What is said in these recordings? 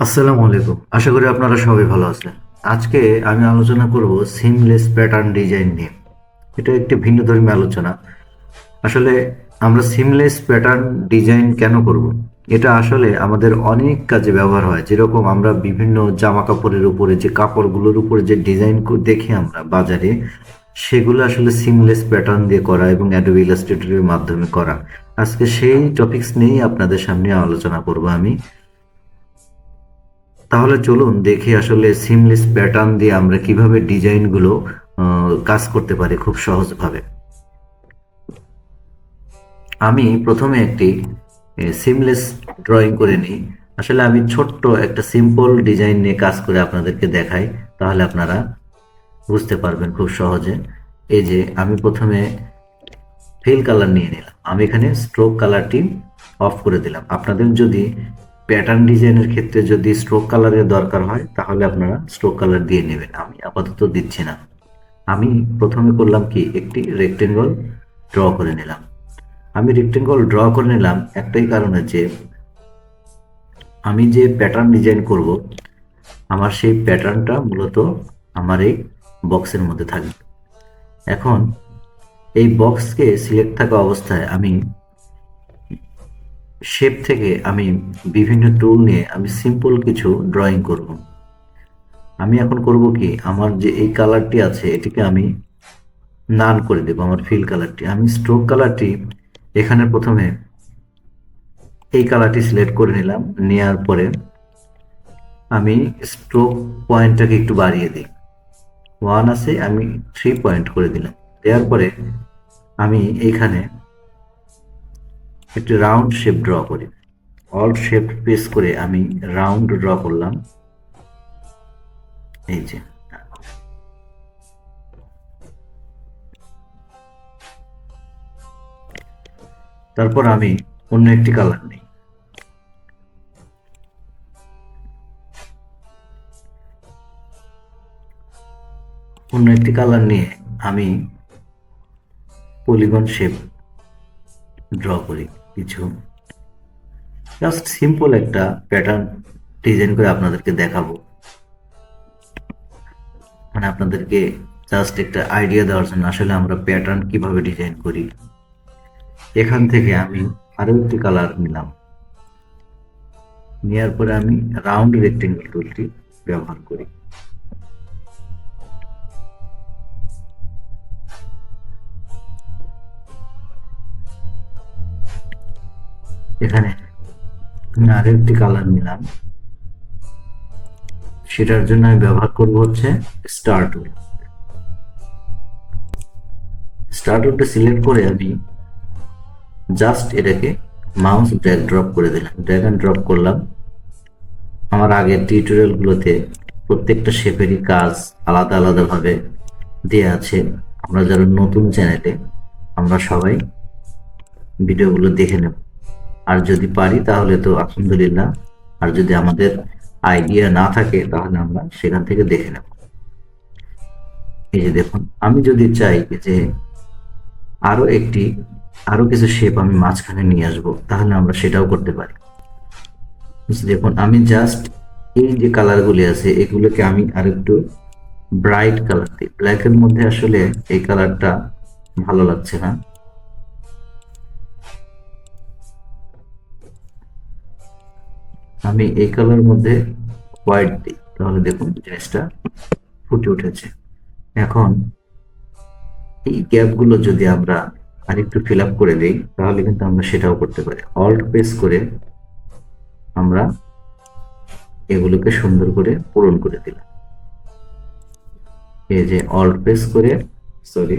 আসসালামু আলাইকুম। আশা করি আপনারা সবাই ভালো আছেন। আজকে আমি আলোচনা করব সিমলেস প্যাটার্ন ডিজাইন নিয়ে। এটা একটি ভিন্নধর্মী আলোচনা। আসলে আমরা সিমলেস প্যাটার্ন ডিজাইন কেন করব? এটা আসলে আমাদের অনেক কাজে ব্যবহার হয়। যেরকম আমরা বিভিন্ন জামা কাপড়ের উপরে যে কাপড়গুলোর উপরে যে ডিজাইন দেখি আমরা বাজারে, সেগুলো আসলে সিমলেস প্যাটার্ন দিয়ে করা এবং অ্যাডোবি ইলাস্ট্রেটরের মাধ্যমে করা। আজকে সেই টপিকস নিয়েই আপনাদের সামনে আলোচনা করব আমি। তাহলে চলুন দেখি আসলে সিমলেস প্যাটার্ন দিয়ে আমরা কিভাবে ডিজাইনগুলো কাজ করতে পারি খুব সহজভাবে। আমি প্রথমে একটি সিমলেস ড্রয়িং করে নিই। আসলে আমি ছোট্ট একটা সিম্পল ডিজাইন নিয়ে কাজ করে আপনাদেরকে দেখাই, তাহলে আপনারা বুঝতে পারবেন খুব সহজে। এই যে আমি প্রথমে ফিল কালার নিয়ে নিলাম, আমি এখানে স্ট্রোক কালারটি অফ করে দিলাম। আপনাদের যদি প্যাটার্ন ডিজাইনের ক্ষেত্রে যদি স্ট্রোক কালারের দরকার হয় তাহলে আপনারা স্ট্রোক কালার দিয়ে নেবেন, আমি আপাতত দিচ্ছি না। আমি প্রথমে করলাম কি, একটি রেক্টেঙ্গল ড্র করে নিলাম। আমি রেক্টেঙ্গল ড্র করে নিলাম একটাই কারণে যে আমি যে প্যাটার্ন ডিজাইন করব, আমার সেই প্যাটার্নটা মূলত আমার এই বক্সের মধ্যে থাকবে। এখন এই বক্সকে সিলেক্ট থাকা অবস্থায় আমি শেপ থেকে আমি বিভিন্ন টুল নিয়ে আমি সিম্পল কিছু ড্রয়িং করব। আমি এখন করব কি, আমার যে এই কালারটি আছে এটিকে আমি নান করে দেবো। আমার ফিল কালারটি, আমি স্ট্রোক কালারটি এখানে প্রথমে এই কালারটি সিলেক্ট করে নিলাম। নেওয়ার পরে আমি স্ট্রোক পয়েন্টটাকে একটু বাড়িয়ে দিই। ওয়ান আছে, আমি 3 পয়েন্ট করে দিলাম। দেওয়ার পরে আমি এইখানে একটি রাউন্ড শেপ ড্র করি। অল শেপ প্রেস করে আমি রাউন্ড ড্র করলাম। এই যে, তারপর আমি অন্য একটি কালার নিই। অন্য একটি কালার নিয়ে আমি পলিগন শেপ ড্র করি কিছু। জাস্ট সিম্পল একটা প্যাটার্ন ডিজাইন করে আপনাদেরকে দেখাবো, মানে আপনাদেরকে জাস্ট একটা আইডিয়া দেওয়ার জন্য আসলে আমরা প্যাটার্ন কিভাবে ডিজাইন করি। এখান থেকে আমি আরো একটি কালার নিলাম। নেওয়ার পরে আমি রাউন্ড রেক্টেঙ্গেল টুলটি ব্যবহার করি। এখানে আমি আরো একটি কালার নিলাম, সেটার জন্য আমি ব্যবহার করব হচ্ছে স্টার টুল। স্টার টুলটা সিলেক্ট করে আমি জাস্ট এটাকে মাউস ড্র্যাগ ড্রপ করে দিলাম, ড্র্যাগ অ্যান্ড ড্রপ করলাম। আমার আগের টিউটোরিয়ালগুলোতে প্রত্যেকটা শেপেরই কাজ আলাদা আলাদাভাবে দেয়া আছে। আমরা যারা নতুন চ্যানেলে, আমরা সবাই ভিডিওগুলো দেখে নেব। আর যদি পারি তাহলে তো আলহামদুলিল্লাহ, আর যদি আমাদের আইডিয়া না থাকে তাহলে আমরা সেখান থেকে দেখে নেব। এই যে দেখুন, আমি যদি চাই যে আরো একটি আরো কিছু শেপ আমি মাঝখানে নিয়ে আসবো, তাহলে আমরা সেটাও করতে পারি। দেখুন, আমি জাস্ট এই যে কালারগুলি আছে এগুলোকে আমি আরেকটু ব্রাইট কালার দিই। ব্ল্যাকের মধ্যে আসলে এই কালারটা ভালো লাগছে না। আমি এই কালার মধ্যে হোয়াইট দিই, তাহলে দেখুন জিনিসটা ফুটে উঠেছে। এখন এই গ্যাপগুলো যদি আমরা আরেকটু ফিল আপ করে দিই তাহলে কিন্তু আমরা সেটাও করতে পারি। অল্ট প্রেস করে আমরা এগুলোকে সুন্দর করে পূরণ করে দিলাম। এই যে অল্ট প্রেস করে, সরি,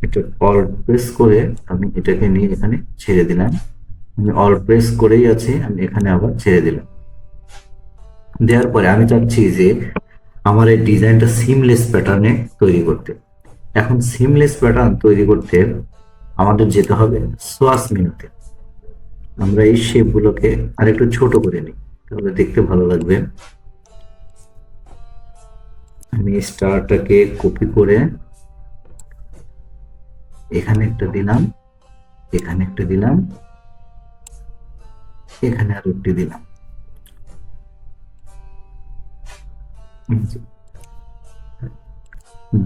এটা অল্ট প্রেস করে আমি এটাকে নিয়ে এখানে ছেড়ে দিলাম। আমি অল্ট প্রেস করেই আছি, আমি এখানে আবার ছেড়ে দিলাম। দেওয়ার পরে আমি চাচ্ছি যে আমার এই ডিজাইনটা সিমলেস প্যাটার্নে তৈরি করতে। এখন সিমলেস প্যাটার্ন তৈরি করতে আমাদের যেতে হবে সোয়াস মেনুতে। আমরা এই শেপগুলোকে আরেকটু ছোট করে নিই, তাহলে দেখতে ভালো লাগবে। আমি স্টারটাকে কপি করে এখানে একটা দিলাম, এখানে একটা দিলাম, এখানে আরো একটি দিলাম।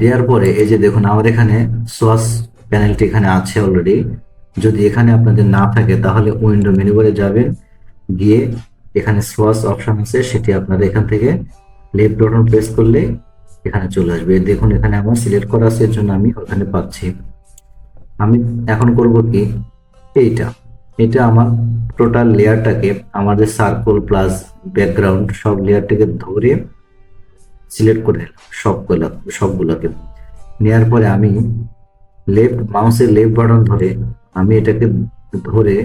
দেওয়ার পরে এই যে দেখুন আমার এখানে সোয়াস প্যানেলটি এখানে আছে অলরেডি। যদি এখানে আপনাদের না থাকে তাহলে উইন্ডো মেনু বারে যাবেন, গিয়ে এখানে সোয়াস অপশন আছে, সেটি আপনারা এখান থেকে লেফট বাটন প্রেস করলে এখানে চলে আসবে। দেখুন এখানে আমার সিলেক্ট করা আছে, এর জন্য আমি ওখানে পাচ্ছি। আমি এখন করব কি, এইটা এটা আমার টোটাল লেয়ারটাকে, আমাদের সার্কেল প্লাস ব্যাকগ্রাউন্ড সব লেয়ারটাকে ধরে সিলেক্ট করে নিলাম সবগুলোকে নেওয়ার পরে আমি মাউসের লেফট বাটন ধরে আমি এটাকে ধরে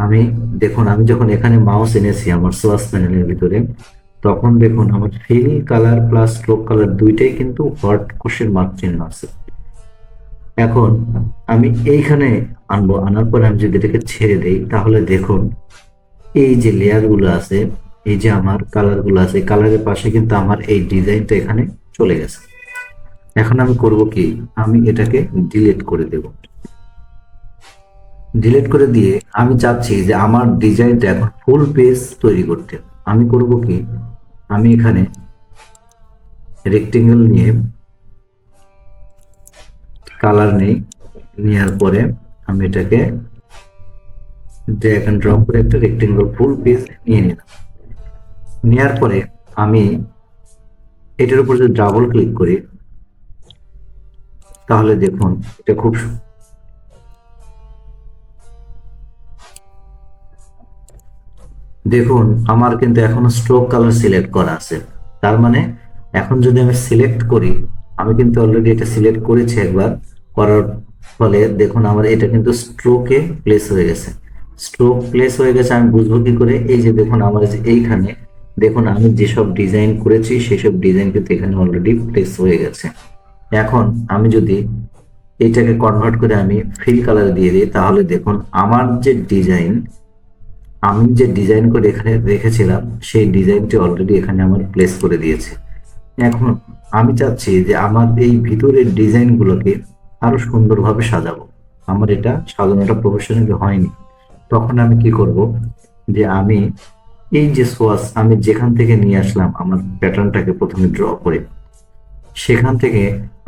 আমি দেখুন আমি যখন এখানে মাউস এনেছি আমার সোয়াস প্যানেলের ভিতরে, তখন দেখুন আমার fill colour plus stroke colour দুইটাই কিন্তু হট কোশ্চেন মার্ক চিহ্ন আছে। এখন আমি এইখানে আনবো, আনার পরে আমি যদি এটাকে ছেড়ে দেই তাহলে দেখুন এই যে লেয়ার গুলো আছে, এই যে আমার কালার গুলো আছে, কালারের পাশে কিন্তু আমার এই ডিজাইনটা এখানে চলে গেছে। এখন আমি করব কি, আমি এটাকে ডিলিট করে দেব। ডিলিট করে দিয়ে আমি চাচ্ছি যে আমার ডিজাইনটা এখন ফুল পেজ তৈরি করতে। আমি করব কি, আমি এখানে রেক্টেঙ্গেল নিয়ে কালার নেই, নেওয়ার পরে আমি এটাকে ড্র্যাগ এন্ড ড্রপ করে একটা রেক্টেঙ্গেল ফুল পেজ নিয়ে নিলাম। নেওয়ার পরে আমি এটার উপর যদি ডাবল ক্লিক করি তাহলে দেখুন এটা খুব দেখুন আমার কিন্তু এখনো স্ট্রোক কালার সিলেক্ট করা আছে। তার মানে এখন যদি আমি সিলেক্ট করি, আমি কিন্তু অলরেডি এটা সিলেক্ট করেছি একবার, করার ফলে দেখুন আমার এটা কিন্তু স্ট্রোকে প্লেস হয়ে গেছে। স্ট্রোক প্লেস হয়ে গেছে আমি বুঝবো কি করে, এই যে দেখুন আমার যে এইখানে দেখুন আমি যেসব ডিজাইন করেছি সেসব ডিজাইন কিন্তু এখানে অলরেডি প্লেস হয়ে গেছে। এখন আমি যদি এটাকে কনভার্ট করে আমি ফিল কালার দিয়ে দিই তাহলে দেখুন আমার যে ডিজাইন, আমি যে ডিজাইন করে এখানে রেখেছিলাম সেই ডিজাইনটি অলরেডি এখানে আমার প্লেস করে দিয়েছে। এখন আমি চাচ্ছি যে আমার এই ভিতরের ডিজাইনগুলোকে আরো সুন্দরভাবে সাজাবো। আমার এটা সাজানোটা প্রফেশনালি হয়নি। তখন আমি কি করব, যে আমি এই যে সোয়াস আমি যেখান থেকে নিয়ে আসলাম আমার প্যাটার্নটাকে প্রথমে ড্র করে, সেখান থেকে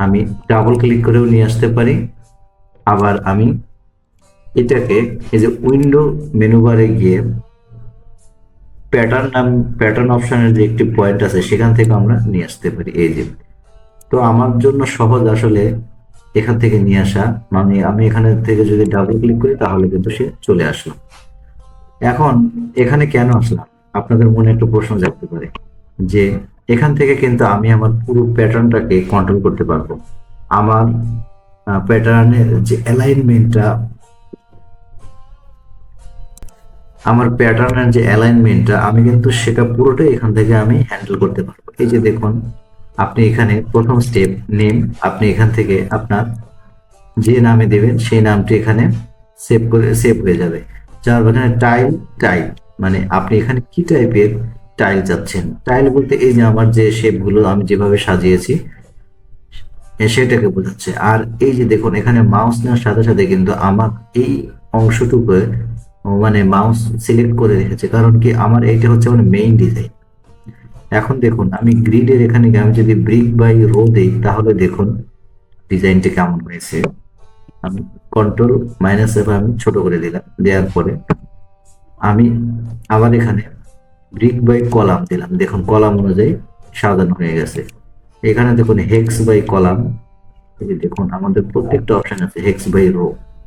আমি ডাবল ক্লিক করেও নিয়ে আসতে পারি। আবার আমি এটাকে এই যে উইন্ডো মেনু বারে গিয়ে প্যাটার্ন অপশনের যে একটি পয়েন্ট আছে সেখান থেকে আমরা নিয়ে আসতে পারি। এই যে, তো আমার জন্য সহজ আসলে এখান থেকে নিয়ে আসা, মানে আমি এখানে থেকে যদি ডাবল ক্লিক করি তাহলে কিন্তু সে চলে আসলো। এখন এখানে কেন আসলাম, আপনাদের মনে একটা প্রশ্ন জাগতে পারে যে এখান থেকে কিন্তু আমি আমার পুরো প্যাটার্নটাকে কন্ট্রোল করতে পারবো। আমার প্যাটার্নের যে অ্যালাইনমেন্টটা, আমার প্যাটার্নের যে অ্যালাইনমেন্টটা আমি কিন্তু সেটা পুরোটাই এখান থেকে আমি হ্যান্ডেল করতে পারবো। এই যে দেখুন আপনি এখানে প্রথম স্টেপ নেম, আপনি এখান থেকে আপনার যে নামে দেবেন সেই নামটি এখানে সেভ হয়ে যাবে। যার এখানে টাইল মানে আপনি এখানে কি টাইপের টাইল চাচ্ছেন, টাইল বলতে এই যে আমার যে শেপগুলো আমি যেভাবে সাজিয়েছি সেটাকে বোঝাচ্ছে। আর এই যে দেখুন এখানে মাউস নেওয়ার সাথে সাথে কিন্তু আমার এই অংশটুকু মানে মাউস সিলেক্ট করে রেখেছে, কারণ কি আমার এইটা হচ্ছে আমার মেইন ডিজাইন। এখন দেখুন আমি গ্রিডের এখানে আমি যদি ব্রিক বাই রো দেই তাহলে দেখুন ডিজাইনটা কেমন হয়েছে। আমি কন্ট্রোল মাইনাস এফ আমি ছোট করে দিলাম, দেওয়ার পরে আমি আবার এখানে ব্রিক বাই কলাম দিলাম, দেখুন কলাম অনুযায়ী সাজানো হয়ে গেছে। এখানে দেখুন হেক্স বাই কলাম, দেখুন আমাদের প্রত্যেকটা অপশন আছে হেক্স বাই রো।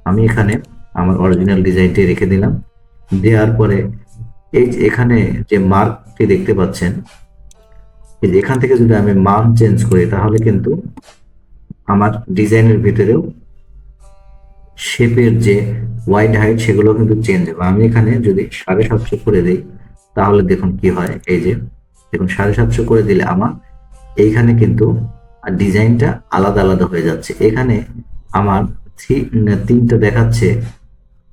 আমি এখানে আমার অরিজিনাল ডিজাইনটি রেখে দিলাম। দেওয়ার পরে এই যে এখানে যে মার্কটি দেখতে পাচ্ছেন, এই যে এখান থেকে যদি আমি মান চেঞ্জ করি তাহলে কিন্তু আমার ডিজাইনের ভিতরেও শেপের যে ওয়াইড হাইট সেগুলো কিন্তু চেঞ্জ হবে। আমি এখানে যদি 750 করে দিই তাহলে দেখুন কি হয়, এই যে দেখুন 750 করে দিলে আমার এইখানে কিন্তু ডিজাইনটা আলাদা আলাদা হয়ে যাচ্ছে। এখানে আমার তিনটা দেখাচ্ছে,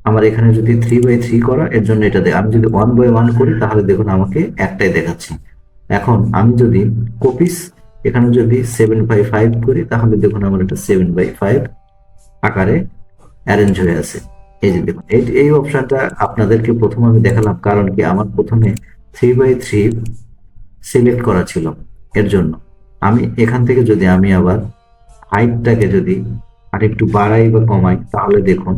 আমার এখানে যদি 3x3 করা এর জন্য এটা দেখ, আমি যদি 1x1 করি তাহলে দেখুন আমাকে একটাই দেখাচ্ছে। এখন আমি যদি কপিস এখানে যদি 7x5 করি তাহলে দেখুন আমার এটা 7x5 আকারে অ্যারেঞ্জ হয়ে আছে। এই যে দেখুন এই অপশনটা আপনাদেরকে প্রথমে আমি দেখালাম, কারণ কি আমার প্রথমে 3x3 সিলেক্ট করা ছিল। এর জন্য আমি এখান থেকে যদি আমি আবার হাইটটাকে যদি আর একটু বাড়াই বা কমাই, তাহলে দেখুন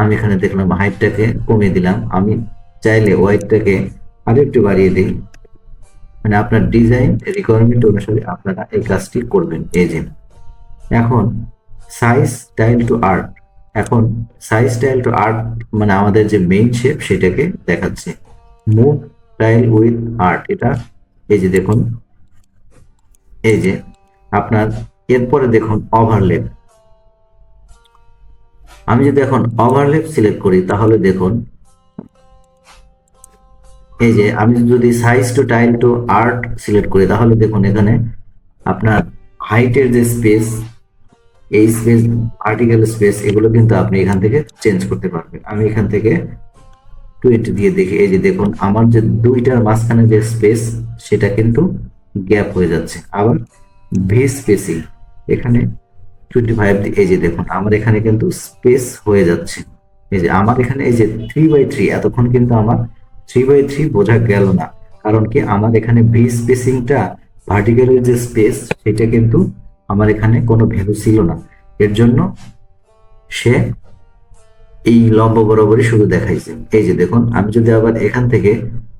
আমি এখানে দেখলাম হাইটটাকে কমিয়ে দিলাম, আমি চাইলে ওয়াইডটাকে আর একটু বাড়িয়ে দিই। মানে আপনার ডিজাইন রিকোয়ারমেন্ট অনুসারে আপনারা এই কাজটি করবেন। এই যে এখন সাইজ স্টাইল টু আর্ট, এখন সাইজ স্টাইল টু আর্ট মানে আমাদের যে মেইন শেপ সেটাকে দেখাচ্ছে। মুভ স্টাইল উইথ আর্ট, এটা এই যে দেখুন, এই যে আপনার এরপরে দেখুন ওভারলেপ। আমি যদি এখন ওভারলেপ সিলেক্ট করি তাহলে দেখুন এই যে আমি যদি size to tile to art select করি তাহলে দেখুন এখানে আপনার হাইটের যে স্পেস, এই স্পেস, আর্টিকেল স্পেস, এগুলো কিন্তু আপনি এখান থেকে চেঞ্জ করতে পারবেন। আমি এখান থেকে 20 দিয়ে দেখি, এই যে দেখুন আমার যে দুইটার মাঝখানে যে স্পেস সেটা কিন্তু গ্যাপ হয়ে যাচ্ছে। আবার ভি স্পেসিং এখানে 25 এই যে দেখুন আমার এখানে কিন্তু স্পেস হয়ে যাচ্ছে। এই যে আমার এখানে এই যে 3/3, এতক্ষণ কিন্তু আমার 3/3 বোঝা গেল না, কারণ কি আমার এখানে ভি স্পেসিংটা, ভার্টিক্যালের যে স্পেস সেটা কিন্তু আমার এখানে কোনো ভ্যালু ছিল না। এর জন্য সে এই লম্ব বরাবরই শুধু দেখাইছে। এই যে দেখুন আমি যদি আবার এখান থেকে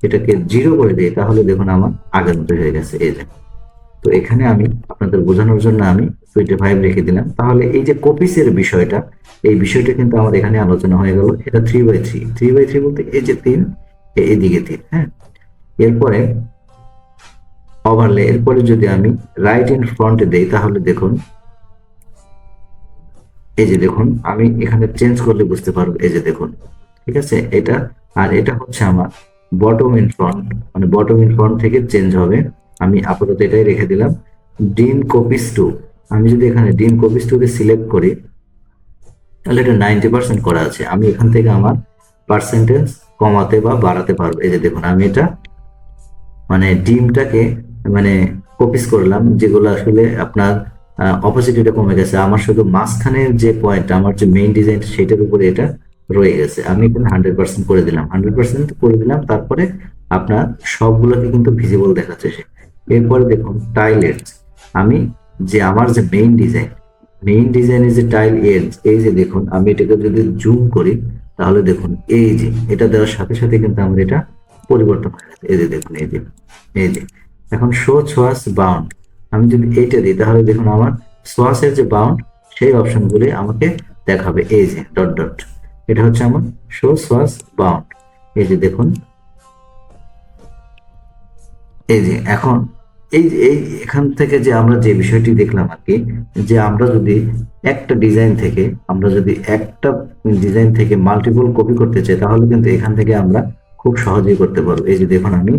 এটাকে 0 করে দিই তাহলে দেখুন আমার আগের মতো হয়ে গেছে। এই যে, তো এখানে আমি আপনাদের বোঝানোর জন্য আমি 25 রেখে দিলাম। তাহলে এই যে কপিসের বিষয়টা, এই বিষয়টা কিন্তু আমার এখানে আলোচনা হয়ে গেল। এটা 3/3, 3/3 বলতে এই যে 3, এদিকে 3। হ্যাঁ, এরপরে ওভারলে, এরপরে যদি আমি রাইট ইন ফ্রন্টে দেই তাহলে দেখুন এই যে দেখুন আমি এখানে চেঞ্জ করলে বুঝতে পারবো। এই যে দেখুন, ঠিক আছে, এটা আর এটা হচ্ছে আমার বটম ইন ফ্রন্ট, মানে বটম ইন ফ্রন্ট থেকে চেঞ্জ হবে। আমি আপাতত এটাই রেখে দিলাম। ডিন কপিস টু, আমি যদি এখানে ডিন কপিস টু কে সিলেক্ট করি তাহলে এটা 90% করা আছে। আমি এখান থেকে আমার পার্সেন্টেজ কমাতে বা বাড়াতে পারবো। এই যে দেখুন আমি এটা মানে ডিমটাকে মানে কপিস করলাম, যেগুলো আসলে আপনার অপোজিট কমে গেছে, আমার শুধু মাঝখানের যে পয়েন্ট, আমার যে মেইন ডিজাইন সেটার উপরে এটা রয়ে গেছে। আমি এখানে 100% করে দিলাম, 100% করে দিলাম। তারপরে আপনার সবগুলোকে কিন্তু ভিজিবল দেখাচ্ছে সে। এরপরে দেখুন টাইলেটস, আমি যে আমার যে মেইন ডিজাইনের যে টাইল এডজ, এই যে দেখুন আমি এটাকে যদি জুম করি তাহলে দেখুন এই যে এটা দেওয়ার সাথে সাথে কিন্তু আমার এটা পরিবর্তন হয়ে গেছে। এই যে দেখুন, এই যে এখন শো সোয়াস বাউন্ড, আমি যদি এইটা দিই তাহলে দেখুন আমার সোয়াসের যে বাউন্ড সেই অপশনগুলি আমাকে দেখাবে। এই যে ডট ডট, এটা হচ্ছে আমার শো সোয়াস বাউন্ড। এই যে দেখুন, এই যে এখন এই এখান থেকে যে আমরা যে বিষয়টি দেখলাম আর কি, যে আমরা যদি একটা ডিজাইন থেকে মাল্টিপল কপি করতে চাই তাহলে কিন্তু এখান থেকে আমরা খুব সহজেই করতে পারবো। এই যে দেখুন আমি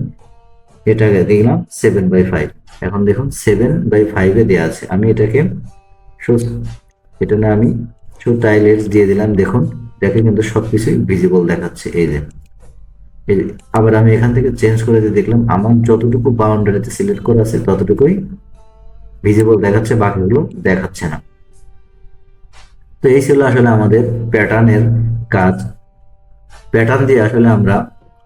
এটাকে দিলাম 7/5, এখন দেখুন 7/5 দেওয়া আছে। আমি এটাকে এটা না আমি শো টাইলেটস দিয়ে দিলাম। দেখুন এটাকে কিন্তু সবকিছুই ভিজিবল দেখাচ্ছে। এই যে আবার আমি এখান থেকে চেঞ্জ করে দিয়ে দেখলাম আমার যতটুকু বাউন্ডারিতে সিলেক্ট করা আছে ততটুকুই ভিজিবল দেখাচ্ছে, বাকিগুলো দেখাচ্ছে না। তো এই ছিল আসলে আমাদের প্যাটার্নের কাজ। প্যাটার্ন দিয়ে আসলে আমরা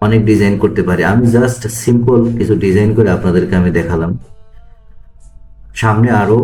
অনেক ডিজাইন করতে পারি। আমি জাস্ট সিম্পল কিছু ডিজাইন করে আপনাদেরকে আমি দেখালাম। সামনে আরো